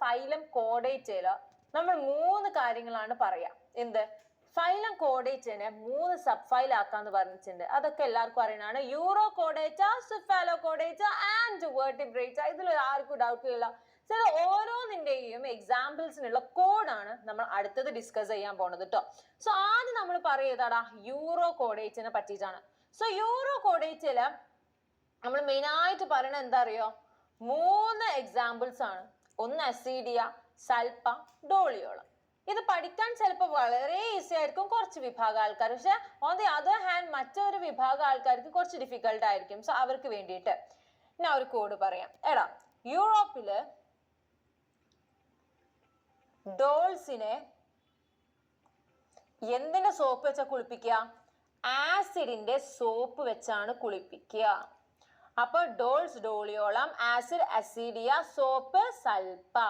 Phylum കോഡേറ്റയില് നമ്മൾ 3 കാര്യങ്ങളാണ് പറയാ. എന്ത്? ഫൈലം കോഡേറ്റനെ 3 സബ് ഫൈൽ ആക്കാന്ന് പറഞ്ഞിട്ടുണ്ട്. അതൊക്കെ എല്ലാവർക്കും അറിയണതാണ്. Urochordata, cephalochordata and vertebrata. ഇതിൽ ആർക്കും ഡൗട്ട് ഇല്ല. ഓരോന്നിന്റെയും എക്സാമ്പിൾസിനുള്ള കോഡാണ് നമ്മൾ അടുത്തത് ഡിസ്കസ് ചെയ്യാൻ പോണത് കേട്ടോ. സോ ആദ്യം നമ്മൾ പറയുന്നതാടാ യൂറോ കോഡേറ്റിനെ പറ്റിയിട്ടാണ്. സോ യൂറോ കോഡേറ്റില് നമ്മൾ മെയിൻ ആയിട്ട് പറയണത് എന്താ അറിയോ? 3 എക്സാമ്പിൾസ് ആണ്. ഒന്ന് അസീഡിയ, സൽപ്പ, ഡോളിയോളം. ഇത് പഠിക്കാൻ ചിലപ്പോൾ വളരെ ഈസി ആയിരിക്കും കുറച്ച് വിഭാഗം ആൾക്കാർ. പക്ഷെ ഓൺ ദി അതർ ഹാൻഡ് മറ്റൊരു വിഭാഗം ആൾക്കാർക്ക് കുറച്ച് ഡിഫിക്കൽട്ട് ആയിരിക്കും. സോ അവർക്ക് വേണ്ടിയിട്ട് ഞാൻ ഒരു കോഡ് പറയാം. എടാ, യൂറോപ്പില് ഡോൾസിനെ എന്തിന്റെ സോപ്പ് വെച്ചാ കുളിപ്പിക്കുക? ആസിഡിന്റെ സോപ്പ് വെച്ചാണ് കുളിപ്പിക്കുക. അപ്പൊ ഡോൾസ് ഡോളിയോളം, ആസിഡ് അസീഡിയ, സോപ്പ് സൽപ്പ.